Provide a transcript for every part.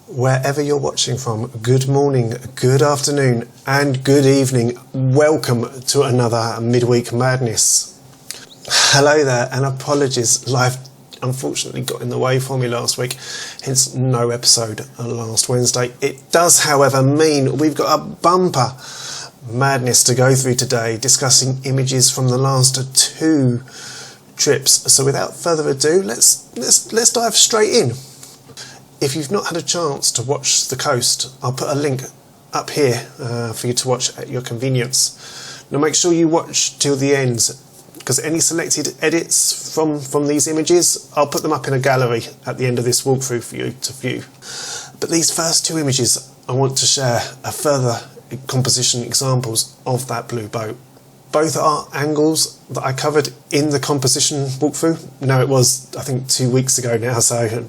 Wherever you're watching from, good morning, good afternoon and good evening. Welcome to another Midweek Madness. Hello there, and apologies, life unfortunately got in the way for me last week, hence no episode last Wednesday. It does however mean we've got a bumper madness to go through today, discussing images from the last two trips. So without further ado, let's dive straight in. If you've not had a chance to watch the coast, I'll put a link up here for you to watch at your convenience. Now make sure you watch till the end, because any selected edits from these images, I'll put them up in a gallery at the end of this walkthrough for you to view. But these first two images, I want to share a further composition examples of that blue boat. Both are angles that I covered in the composition walkthrough. Now it was, I think, 2 weeks ago now, so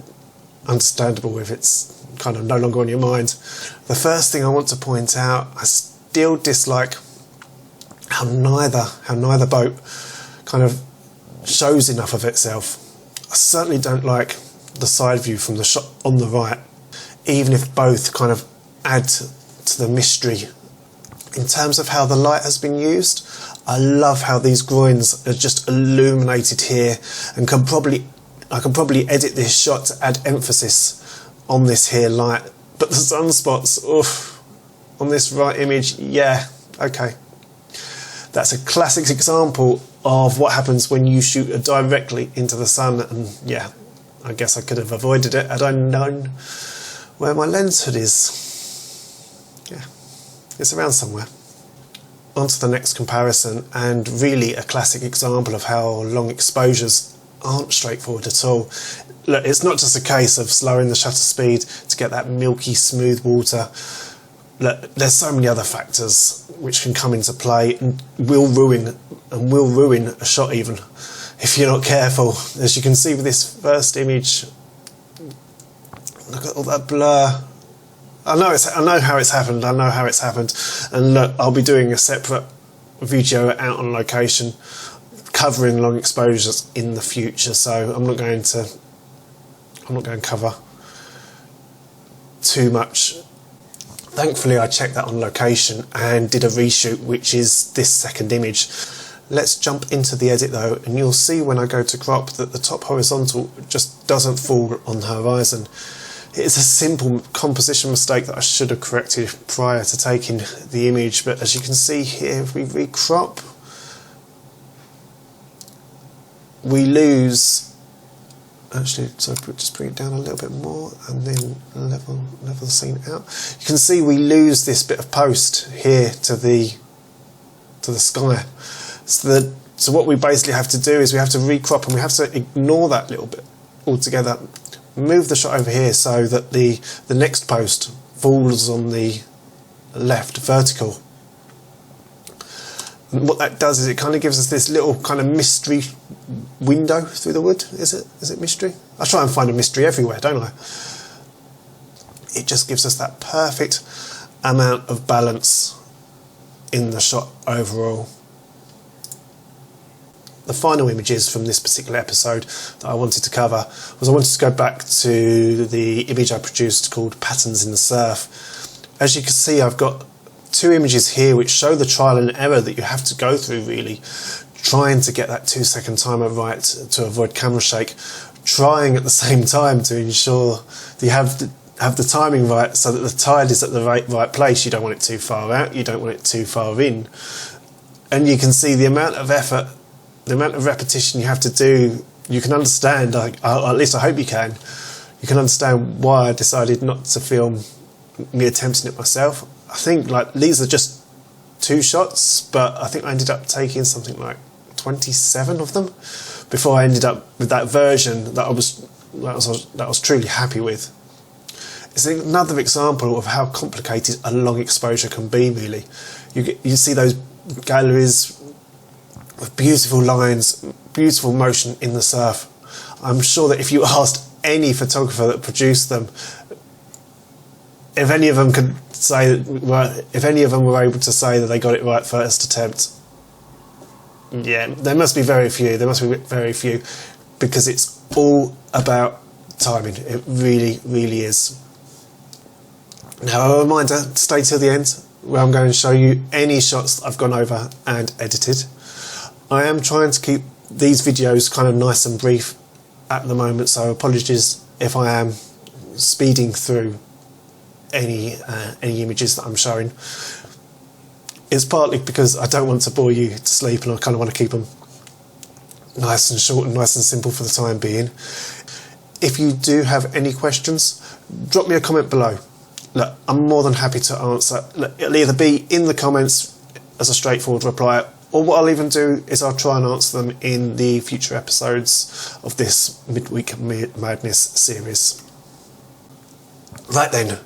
understandable if it's kind of no longer on your mind. The first thing I want to point out, I still dislike how neither boat kind of shows enough of itself. I certainly don't like the side view from the shot on the right, even if both kind of add to the mystery. In terms of how the light has been used, I love how these groins are just illuminated here, and I can probably edit this shot to add emphasis on this here light. But the sunspots, oof, on this right image, yeah, okay. That's a classic example of what happens when you shoot directly into the sun, and yeah, I guess I could have avoided it had I known where my lens hood is. Yeah, it's around somewhere. On to the next comparison, and really a classic example of how long exposures aren't straightforward at all. Look, it's not just a case of slowing the shutter speed to get that milky smooth water. Look, there's so many other factors which can come into play and will ruin a shot even if you're not careful. As you can see with this first image, look at all that blur. I know how it's happened, and look, I'll be doing a separate video out on location covering long exposures in the future, so I'm not going to cover too much. Thankfully I checked that on location and did a reshoot, which is this second image. Let's jump into the edit though, and you'll see when I go to crop that the top horizontal just doesn't fall on the horizon. It's a simple composition mistake that I should have corrected prior to taking the image, but as you can see here, if we recrop, we lose, actually, so just bring it down a little bit more and then level the scene out. You can see we lose this bit of post here to the sky. So what we basically have to do is we have to recrop, and we have to ignore that little bit altogether. Move the shot over here so that the next post falls on the left vertical. And what that does is it kind of gives us this little kind of mystery window through the wood. Is it mystery? I try and find a mystery everywhere, don't I? It just gives us that perfect amount of balance in the shot overall. The final images from this particular episode that I wanted to cover was I wanted to go back to the image I produced called Patterns in the Surf. As you can see, I've got two images here which show the trial and error that you have to go through, really, trying to get that 2 second timer right to avoid camera shake, trying at the same time to ensure that you have the timing right so that the tide is at the right place. You don't want it too far out, you don't want it too far in, and you can see the amount of effort, the amount of repetition you have to do. You can understand, at least I hope you can understand why I decided not to film me attempting it myself. I think these are just 2 shots, but I think I ended up taking something like 27 of them before I ended up with that version that I was truly happy with. It's another example of how complicated a long exposure can be, really. You see those galleries with beautiful lines, beautiful motion in the surf. I'm sure that if you asked any photographer that produced them, if any of them were able to say that they got it right first attempt, yeah, there must be very few. Because it's all about timing. It really, really is. Now a reminder, stay till the end where I'm going to show you any shots that I've gone over and edited. I am trying to keep these videos kind of nice and brief at the moment, so apologies if I am speeding through any images that I'm showing. It's partly because I don't want to bore you to sleep, and I kind of want to keep them nice and short and nice and simple for the time being. If you do have any questions, drop me a comment below. Look, I'm more than happy to answer. Look, it'll either be in the comments as a straightforward reply, or what I'll even do is I'll try and answer them in the future episodes of this Midweek Madness series. Right then,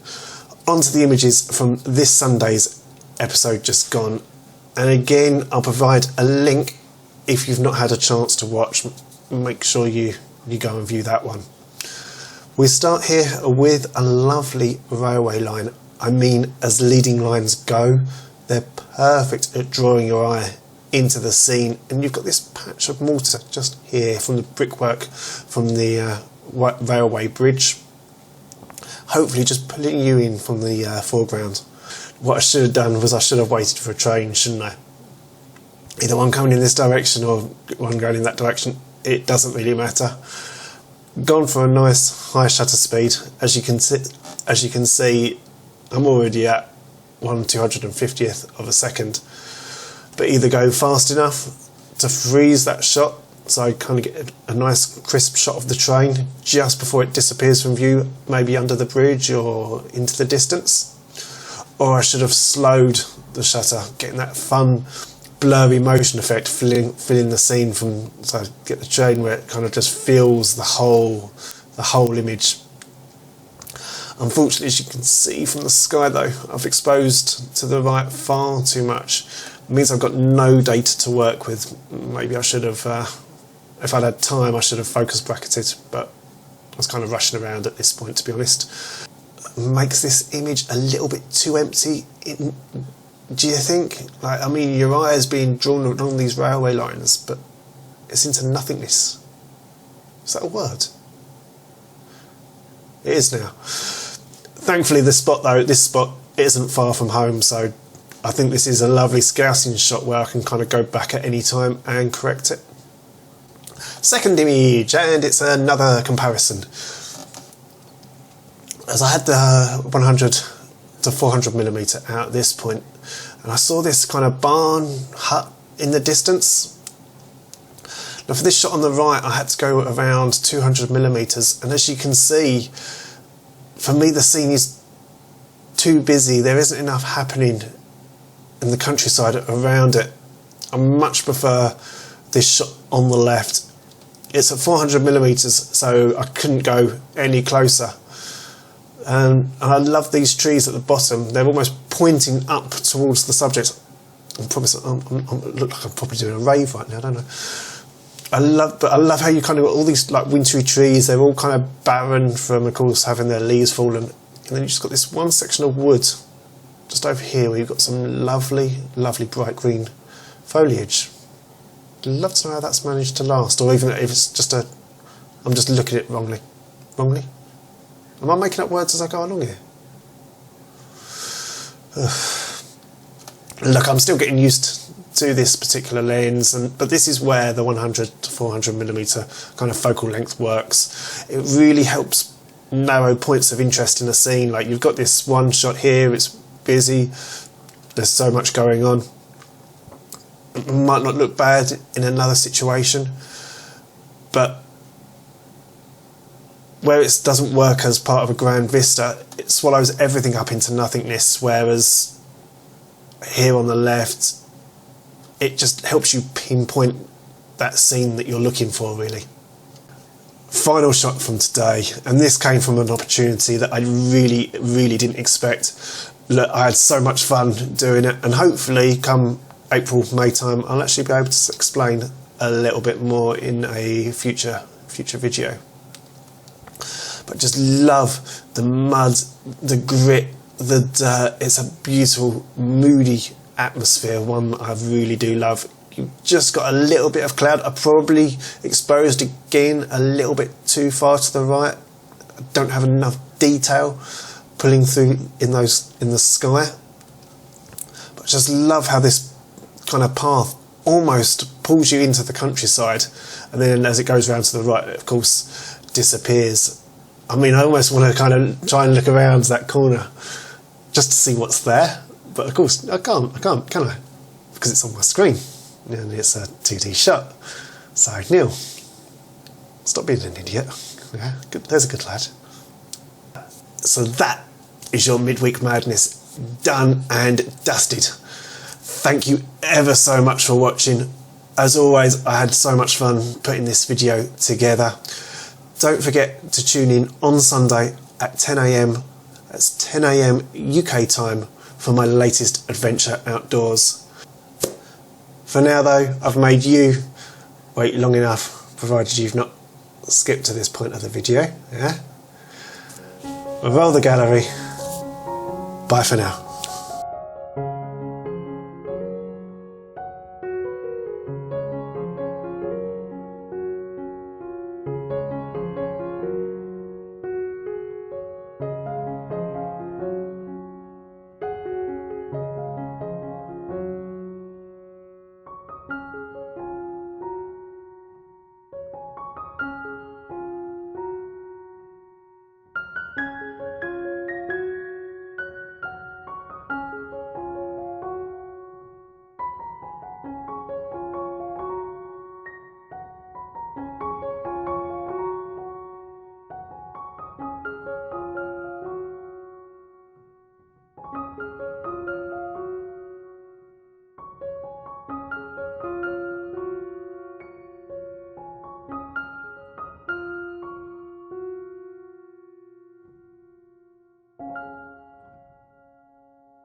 on to the images from this Sunday's episode just gone. And again, I'll provide a link if you've not had a chance to watch. Make sure you go and view that one. We start here with a lovely railway line. I mean, as leading lines go, they're perfect at drawing your eye into the scene. And you've got this patch of mortar just here from the brickwork from the railway bridge, hopefully just pulling you in from the foreground. What I should have done was I should have waited for a train, shouldn't I? Either one coming in this direction or one going in that direction, it doesn't really matter. Gone for a nice high shutter speed. As you can see, I'm already at 1/250th of a second. But either go fast enough to freeze that shot, so I kind of get a nice crisp shot of the train just before it disappears from view, maybe under the bridge or into the distance. Or I should have slowed the shutter, getting that fun blurry motion effect, filling the scene from, so I get the train where it kind of just fills the whole image. Unfortunately, as you can see from the sky though, I've exposed to the right far too much. It means I've got no data to work with. Maybe I should have, if I'd had time, I should have focus bracketed, but I was kind of rushing around at this point, to be honest. Makes this image a little bit too empty. Do you think? Like, I mean, your eye is being drawn along these railway lines, but it's into nothingness. Is that a word? It is now. Thankfully, this spot isn't far from home, so I think this is a lovely scouting shot where I can kind of go back at any time and correct it. Second image, and it's another comparison. As I had the 100 to 400mm out at this point, and I saw this kind of barn hut in the distance. Now for this shot on the right, I had to go around 200mm, and as you can see, for me the scene is too busy. There isn't enough happening in the countryside around it. I much prefer this shot on the left. It's at 400mm, so I couldn't go any closer. And I love these trees at the bottom. They're almost pointing up towards the subject. I look like I'm probably doing a rave right now, don't I? I love how you kind of got all these like wintry trees. They're all kind of barren from, of course, having their leaves fallen. And then you just got this one section of wood just over here where you've got some lovely, lovely bright green foliage. I'd love to know how that's managed to last, or even if it's just I'm just looking at it wrongly. Wrongly? Am I making up words as I go along here? Look, I'm still getting used to this particular lens, but this is where the 100 to 400mm kind of focal length works. It really helps narrow points of interest in a scene. Like, you've got this one shot here, it's busy, there's so much going on. It might not look bad in another situation, but where it doesn't work as part of a grand vista, it swallows everything up into nothingness, whereas here on the left, it just helps you pinpoint that scene that you're looking for, really. Final shot from today, and this came from an opportunity that I really, really didn't expect. Look, I had so much fun doing it, and hopefully come April, May time, I'll actually be able to explain a little bit more in a future video. But just love the mud, the grit, the dirt. It's a beautiful, moody atmosphere, one that I really do love. You've just got a little bit of cloud. I probably exposed again a little bit too far to the right. I don't have enough detail, pulling through in the sky. But I just love how this kind of path almost pulls you into the countryside, and then as it goes around to the right, it of course disappears. I mean, I almost want to kind of try and look around that corner just to see what's there, but of course I can't, can I? Because it's on my screen and it's a 2D shot. So Neil, stop being an idiot. Yeah, good, there's a good lad. So that is your Midweek Madness done and dusted. Thank you ever so much for watching. As always, I had so much fun putting this video together. Don't forget to tune in on Sunday at 10 AM. That's 10 AM UK time for my latest adventure outdoors. For now though, I've made you wait long enough, provided you've not skipped to this point of the video. Yeah? Roll the gallery. Bye for now.